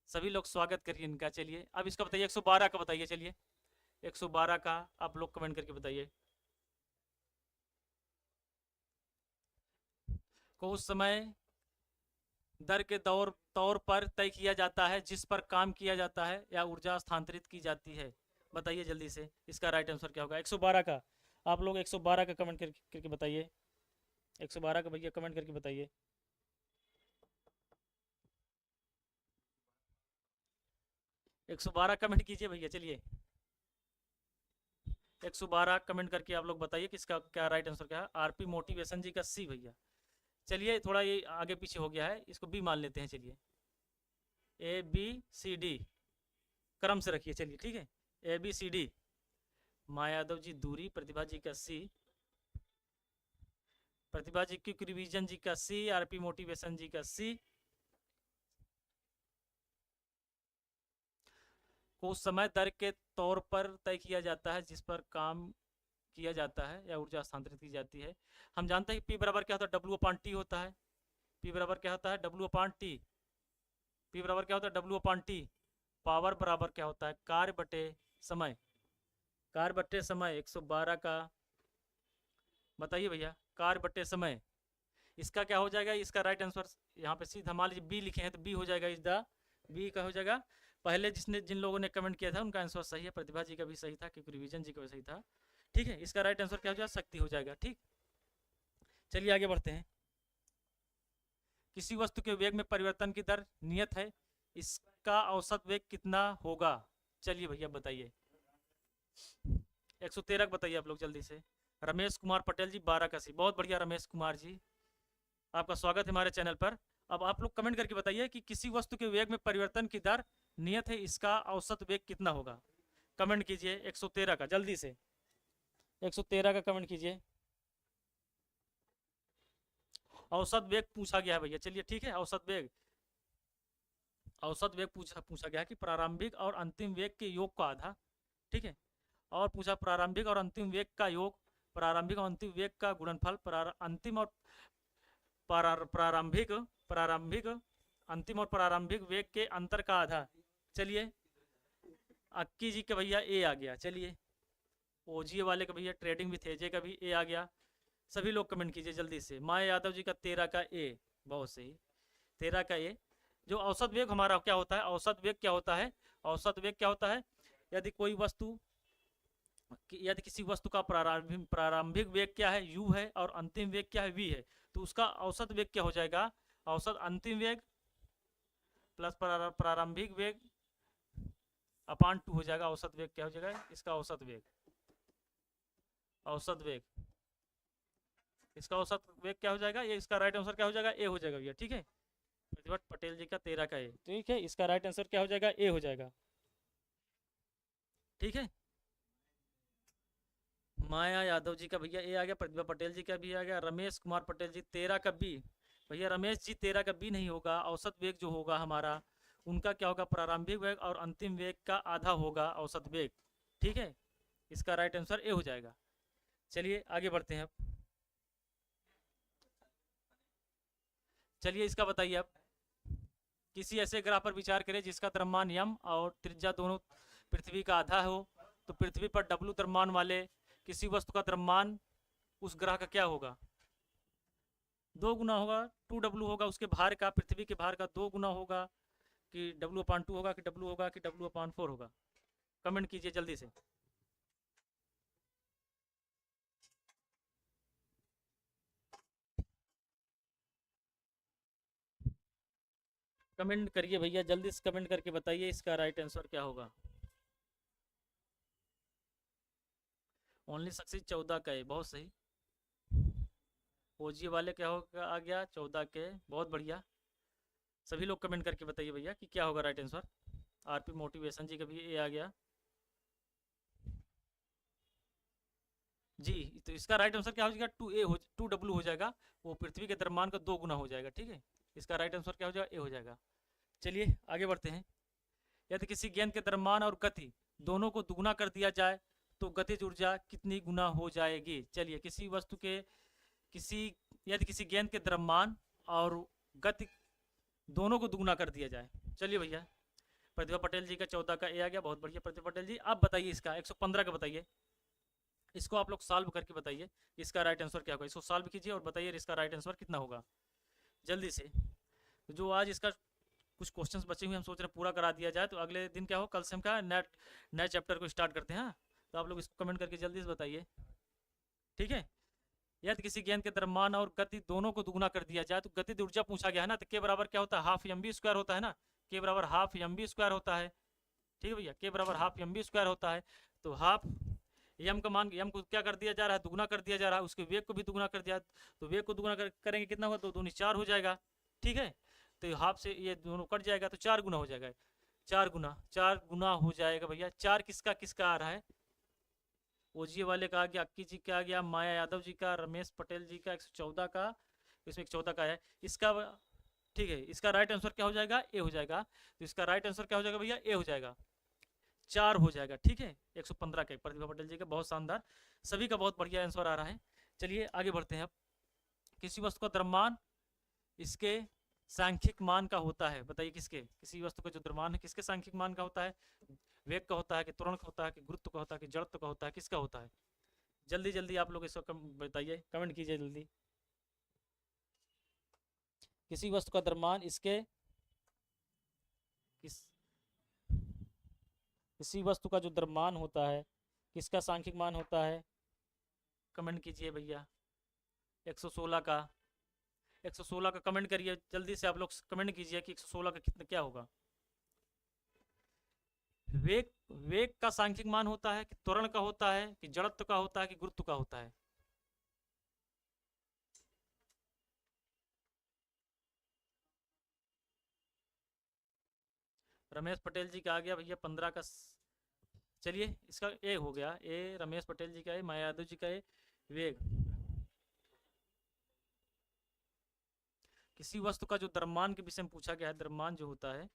सभी लोग स्वागत करिए इनका। चलिए अब इसका बताइए, 112 का बताइए। चलिए 112 का आप लोग कमेंट करके बताइए। को उस समय दर के तौर पर तय किया जाता है जिस पर काम किया जाता है या ऊर्जा स्थानांतरित की जाती है। बताइए जल्दी से, इसका राइट आंसर क्या होगा। 112 का आप लोग 112 का कमेंट करके बताइए। 112 का भैया कमेंट करके बताइए। 112 कमेंट कीजिए भैया। चलिए 112 कमेंट करके आप लोग बताइए कि इसका क्या राइट आंसर क्या है। आरपी मोटिवेशन जी का सी भैया। चलिए थोड़ा ये आगे पीछे हो गया है, इसको बी मान लेते हैं। चलिए ए बी सी डी क्रम से रखिए। चलिए ठीक है, ए बी सी डी। माया यादव जी दूरी, प्रतिभा जी का सी, प्रतिभा जी क्विक रिवीजन जी का सी, आरपी मोटिवेशन जी का सी। को समय दर के तौर पर तय किया जाता है जिस पर काम किया जाता है या ऊर्जा स्थानांतरित की जाती है। हम जानते हैं कि P बराबर क्या होता है, डब्ल्यू अपान टी होता है। P बराबर क्या होता है, डब्ल्यू अपान टी। P बराबर क्या होता है, डब्ल्यू अपान टी। पावर बराबर क्या होता है, कार्य बटे समय। कार्य बटे समय 112 का बताइए भैया, कार्य बटे समय। इसका क्या हो जाएगा, इसका राइट आंसर यहाँ पे सीधा मान लीजिए बी लिखे हैं तो बी हो जाएगा, इज द बी का हो जाएगा। पहले जिन लोगों ने कमेंट किया था उनका आंसर सही है, प्रतिभा जी का भी सही था, क्योंकि रिवीजन जी का भी सही था। ठीक है, इसका राइट आंसर क्या हो जाएगा, शक्ति हो जाएगा। ठीक, चलिए आगे बढ़ते हैं। किसी वस्तु के वेग में परिवर्तन की दर नियत है, इसका औसत वेग कितना होगा। चलिए भैया बताइए। 113 का बताइए आप लोग जल्दी से। रमेश कुमार पटेल जी 12 का सी, बहुत बढ़िया रमेश कुमार जी, आपका स्वागत है हमारे चैनल पर। अब आप लोग कमेंट करके बताइए कि किसी वस्तु के वेग में परिवर्तन की दर नियत है, इसका औसत वेग कितना होगा। कमेंट कीजिए 113 का जल्दी से, 113 का कमेंट कीजिए। औसत वेग पूछा गया है भैया, चलिए ठीक है। औसत वेग पूछा गया है कि प्रारंभिक और अंतिम वेग के योग का आधा, ठीक है। और पूछा प्रारंभिक और अंतिम वेग का योग, प्रारंभिक और अंतिम वेग का गुणनफल, अंतिम और प्रारंभिक प्रारंभिक अंतिम और प्रारंभिक वेग के अंतर का आधा। चलिए अक्की जी का भैया ए आ गया, चलिए ओजीए वाले का भैया ट्रेडिंग विथ एजे का भी ए आ गया। सभी लोग कमेंट कीजिए जल्दी से। माया यादव जी का 13 का ए, बहुत सही, 13 का ए। जो औसत वेग हमारा क्या होता है, औसत वेग क्या होता है, औसत वेग क्या होता है, यदि कोई वस्तु, यदि किसी वस्तु का प्रारंभिक वेग क्या है u है और अंतिम वेग क्या है v है, तो उसका औसत वेग क्या हो जाएगा, औसत अंतिम वेग प्लस प्रारंभिक वेग अपान 2 हो जाएगा। औसत वेग क्या हो जाएगा, इसका औसत वेग, औसत वेग, इसका औसत वेग क्या हो जाएगा, ये इसका राइट आंसर क्या हो जाएगा, ए हो जाएगा भैया, ठीक है। प्रतिभा पटेल जी का 13 का ए, ठीक है, इसका राइट आंसर क्या हो जाएगा, ए हो जाएगा, ठीक है। माया यादव जी का भैया ए आ गया, प्रतिभा पटेल जी का भी आ गया, रमेश कुमार पटेल जी 13 का बी। भैया रमेश जी 13 का बी नहीं होगा, औसत वेग जो होगा हमारा, उनका क्या होगा, प्रारंभिक वेग और अंतिम वेग का आधा होगा औसत वेग, ठीक है। इसका राइट आंसर ए हो जाएगा। चलिए आगे बढ़ते हैं अब। चलिए इसका बताइए अब। किसी ऐसे ग्रह पर विचार करें जिसका द्रव्यमान यम और त्रिज्या दोनों पृथ्वी का आधा हो, तो पृथ्वी पर डब्लू द्रव्यमान वाले किसी वस्तु का द्रव्यमान उस ग्रह का क्या होगा, 2 गुना होगा, 2W होगा उसके भार का, पृथ्वी के भार का 2 गुना होगा, कि W/2 होगा, कि W होगा, कि W/4 होगा। कमेंट कीजिए जल्दी से। कमेंट करिए भैया जल्दी से, कमेंट करके बताइए इसका राइट आंसर क्या होगा। ओनली सक्सेस 14 का है, बहुत सही। ओजी वाले क्या होगा आ गया, 14 के, बहुत बढ़िया। सभी लोग कमेंट करके बताइए भैया कि क्या होगा राइट आंसर। आरपी मोटिवेशन जी का भी ये आ गया जी। तो इसका राइट आंसर क्या हो जाएगा, 2W हो जाएगा, वो पृथ्वी के द्रव्यमान का 2 गुना हो जाएगा, ठीक है। इसका राइट आंसर क्या हो जाएगा, ए हो जाएगा। चलिए आगे बढ़ते हैं। यदि किसी गेंद के द्रव्यमान और गति दोनों को दुगुना कर दिया जाए तो गतिज ऊर्जा कितनी गुना हो जाएगी। चलिए किसी वस्तु के किसी यदि किसी गेंद के द्रव्यमान और गति दोनों को दुगुना कर दिया जाए। चलिए भैया प्रतिभा पटेल जी का 14 का ए आ गया, बहुत बढ़िया प्रतिभा पटेल जी। आप बताइए इसका 115 का बताइए, इसको आप लोग सॉल्व करके बताइए इसका राइट आंसर क्या होगा। इसको सॉल्व कीजिए और बताइए इसका राइट आंसर कितना होगा जल्दी से। जो आज इसका कुछ क्वेश्चंस बचे हुए हम सोच रहे हैं पूरा करा दिया जाए, तो अगले दिन क्या हो, कल से हम क्या नए चैप्टर को स्टार्ट करते हैं। तो आप लोग इसको कमेंट करके जल्दी से बताइए, ठीक है। यदि किसी गेंद के द्रव्यमान और गति दोनों को दुगुना कर दिया जाए तो गतिज ऊर्जा पूछा गया है ना, तो के बराबर क्या होता है, हाफ एम बी स्क्वायर होता है ना, के बराबर हाफ एम बी स्क्वायर होता है, ठीक है भैया, के बराबर हाफ एम बी स्क्वायर होता है। तो हाफ यम का मान, यम को क्या कर दिया जा रहा है, दुगुना कर दिया जा रहा है, उसके वेग को भी दुगुना कर दिया, तो वेग को दुगुना करेंगे कितना होगा, तो 2 4 हो जाएगा, ठीक है। तो हाफ से ये दोनों कट जाएगा तो 4 गुना हो जाएगा, 4 गुना हो जाएगा भैया। 4 किसका किसका आ रहा है, ओजीए वाले का आ गया, अक्की जी का आ गया, माया यादव जी का, रमेश पटेल जी का 114 का, इसमें 114 का है इसका, ठीक है। इसका राइट आंसर क्या हो जाएगा, ए हो जाएगा। तो इसका राइट आंसर क्या हो जाएगा भैया, ए हो जाएगा, 4 हो जाएगा, ठीक है। 115 का प्रतिभा पटेल जी का, बहुत शानदार, सभी का बहुत बढ़िया आंसर आ रहा है। चलिए आगे बढ़ते हैं अब। किसी वस्तु का द्रव्यमान इसके सांख्यिक मान का होता है, बताइए किसके, किसी वस्तु का जो द्रव्यमान है किसके सांख्यिक मान का होता है, वेग का होता है, कि त्वरण का होता है, कि गुरुत्व का होता है, कि जड़त्व का होता है, किसका होता है। जल्दी जल्दी आप लोग इसको बताइए, कमेंट कीजिए जल्दी। किसी वस्तु का द्रव्यमान इसके किसी वस्तु का जो द्रव्यमान होता है किसका सांख्यिक मान होता है, कमेंट कीजिए भैया। 116 का, 116 का कमेंट करिए जल्दी से, आप लोग कमेंट कीजिए कि 116 का कितना क्या होगा। वेग वेग का सांख्यिक मान होता है कि त्वरण का होता है कि जड़त्व का होता है कि गुरुत्व का होता है? रमेश पटेल जी का आ गया भैया 15 का। चलिए इसका ए हो गया, ए रमेश पटेल जी का ए, माया यादव जी का ए। वेग, किसी वस्तु का जो द्रव्यमान के विषय में पूछा गया है, द्रव्यमान जो होता है,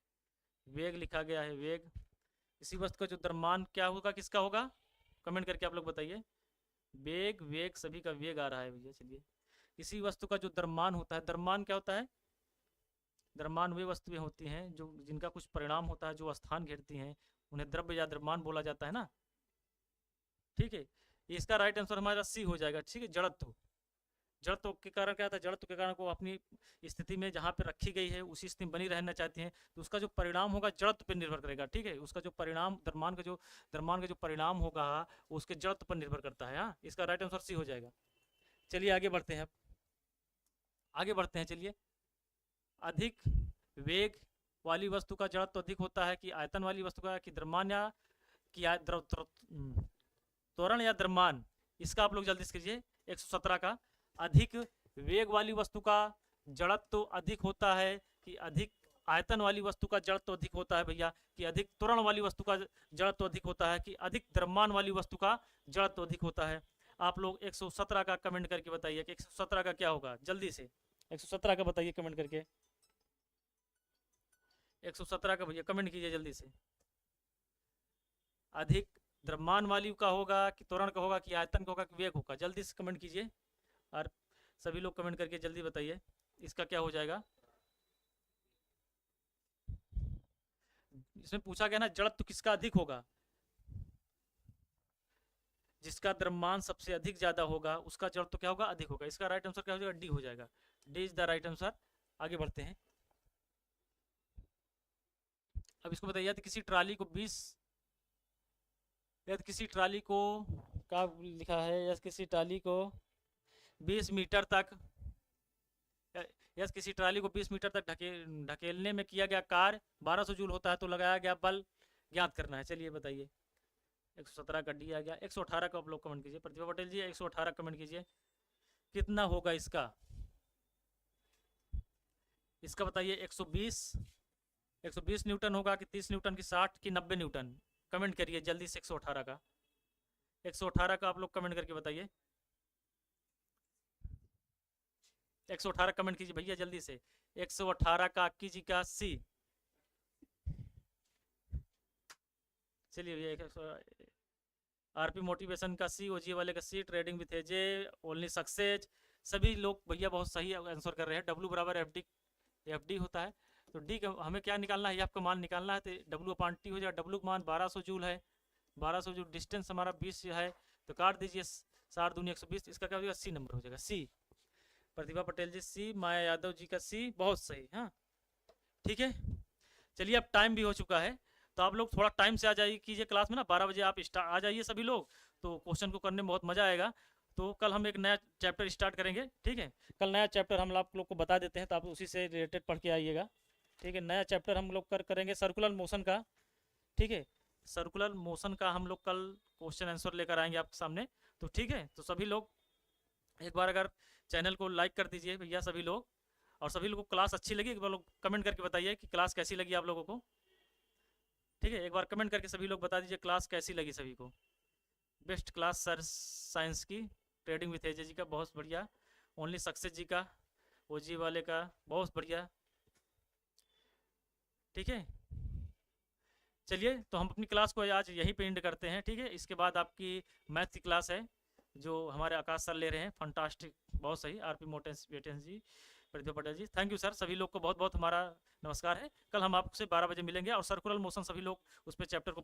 वेग लिखा गया है, वेग। किसी वस्तु का जो द्रव्यमान क्या होगा, किसका होगा, कमेंट करके आप लोग बताइए। वेग, वेग सभी का वेग आ रहा है भैया। चलिए, किसी वस्तु का जो द्रव्यमान होता है, द्रव्यमान क्या होता है? द्रव्यमान वे वस्तुएं होती हैं जो जिनका कुछ परिणाम होता है, जो स्थान घेरती हैं, उन्हें द्रव्य या द्रव्यमान बोला जाता है ना। ठीक है, इसका राइट आंसर हमारा सी हो जाएगा। ठीक है, जड़त्व। जड़त्व के कारण क्या होता है? जड़त्व के कारण को अपनी स्थिति में जहाँ पे रखी गई है उसी स्थिति में बनी रहना चाहती हैं, तो उसका जो परिणाम होगा जड़त्व पर निर्भर करेगा। ठीक है, उसका जो परिणाम, द्रव्यमान का जो परिणाम होगा वो उसके जड़त्व पर निर्भर करता है। हाँ, इसका राइट आंसर सी हो जाएगा। चलिए आगे बढ़ते हैं, अब आगे बढ़ते हैं। चलिए, अधिक वेग वाली वस्तु का जड़त्व अधिक होता है कि आयतन वाली वस्तु का, कि द्रव्यमान या कि त्वरण या द्रव्यमान? इसका आप लोग जल्दी से कीजिए। 117 का, अधिक वेग वाली वस्तु का जड़त्व अधिक होता है कि अधिक आयतन वाली वस्तु का जड़त्व अधिक होता है भैया, कि अधिक त्वरण वाली वस्तु का जड़त्व अधिक होता है, कि अधिक द्रव्यमान वाली वस्तु का जड़त्व अधिक होता है? आप लोग 117 का कमेंट करके बताइए कि 117 का क्या होगा, जल्दी से 117 का बताइए कमेंट करके। 117 का भैया कमेंट कीजिए जल्दी से। अधिक द्रव्यमान वाली का होगा कि त्वरण का होगा कि आयतन का होगा कि वेग होगा? जल्दी से कमेंट कीजिए और सभी लोग कमेंट करके जल्दी बताइए इसका क्या हो जाएगा। इसमें पूछा गया ना जड़त्व किसका अधिक होगा, जिसका द्रव्यमान सबसे अधिक ज्यादा होगा उसका जड़त्व क्या होगा, अधिक होगा। इसका राइट आंसर क्या हो जाएगा, डी हो जाएगा। D is the right answer. आगे बढ़ते हैं। अब इसको बताइए, किसी ट्राली को 20, यदि किसी ट्राली को क्या लिखा है, यदि किसी ट्राली को 20 मीटर तक, यदि किसी ट्राली को 20 मीटर तक ढकेलने में किया गया कार्य 1200 जूल होता है तो लगाया गया बल ज्ञात करना है। चलिए बताइए। 117 का डी आ गया। 118 का आप लोग कमेंट कीजिए। प्रतिभा पटेल जी 118 कमेंट कीजिए, कितना होगा इसका? इसका बताइए। 120 न्यूटन होगा कि 30 न्यूटन की 60 की 90 न्यूटन? कमेंट करिए जल्दी से 118 का। 118 का आप लोग कमेंट करके बताइए। 118 कमेंट कीजिए भैया जल्दी से। 118 का अक्की जी का सी। चलिए भैया, आरपी मोटिवेशन का सी, ओजी वाले का C, trading with AJ, only success, सभी लोग भैया बहुत सही आंसर कर रहे हैं। डब्ल्यू बराबर एफ डी होता है, तो डी का हमें क्या निकालना है, आपका मान निकालना है, तो डब्ल्यू अपॉन टी हो जाएगा। डब्ल्यू का मान 1200 जूल है, 1200 जूल, डिस्टेंस हमारा 20 है, तो काट दीजिए 60 दूनी 120, इसका क्या हो जाएगा, सी नंबर हो जाएगा, सी। प्रतिभा पटेल जी सी, माया यादव जी का सी, बहुत सही। हाँ ठीक है, चलिए अब टाइम भी हो चुका है, तो आप लोग थोड़ा टाइम से आ जाइए कीजिए क्लास में ना, 12 बजे आप आ जाइए सभी लोग, तो क्वेश्चन को करने में बहुत मज़ा आएगा। तो कल हम एक नया चैप्टर स्टार्ट करेंगे। ठीक है, कल नया चैप्टर हम आप लोग को बता देते हैं, तो आप उसी से रिलेटेड पढ़ के आइएगा। ठीक है, नया चैप्टर हम लोग करेंगे सर्कुलर मोशन का। ठीक है, सर्कुलर मोशन का हम लोग कल क्वेश्चन आंसर लेकर आएंगे आपके सामने। तो ठीक है, तो सभी लोग एक बार अगर चैनल को लाइक कर दीजिए भैया सभी लोग, और सभी लोगों को क्लास अच्छी लगी एक बार लोग कमेंट करके बताइए कि क्लास कैसी लगी आप लोगों को। ठीक है, एक बार कमेंट करके सभी लोग बता दीजिए क्लास कैसी लगी सभी को। बेस्ट क्लास सर साइंस की, ट्रेडिंग विथ एजे जी का बहुत बढ़िया, ओनली सक्सेस जी का, ओजी वाले का बहुत बढ़िया। ठीक है, चलिए तो हम अपनी क्लास को आज यहीं पे एंड करते हैं। ठीक है, इसके बाद आपकी मैथ की क्लास है जो हमारे आकाश सर ले रहे हैं, फंटास्टिक, बहुत सही। आरपी मोटेंस वेटेंस जी, Pratibha Patel ji, thank you sir. सभी लोग को बहुत बहुत हमारा नमस्कार है। कल हम आपसे 12 बजे मिलेंगे, और सर्कुलर मोशन सभी लोग उस पर चैप्टर को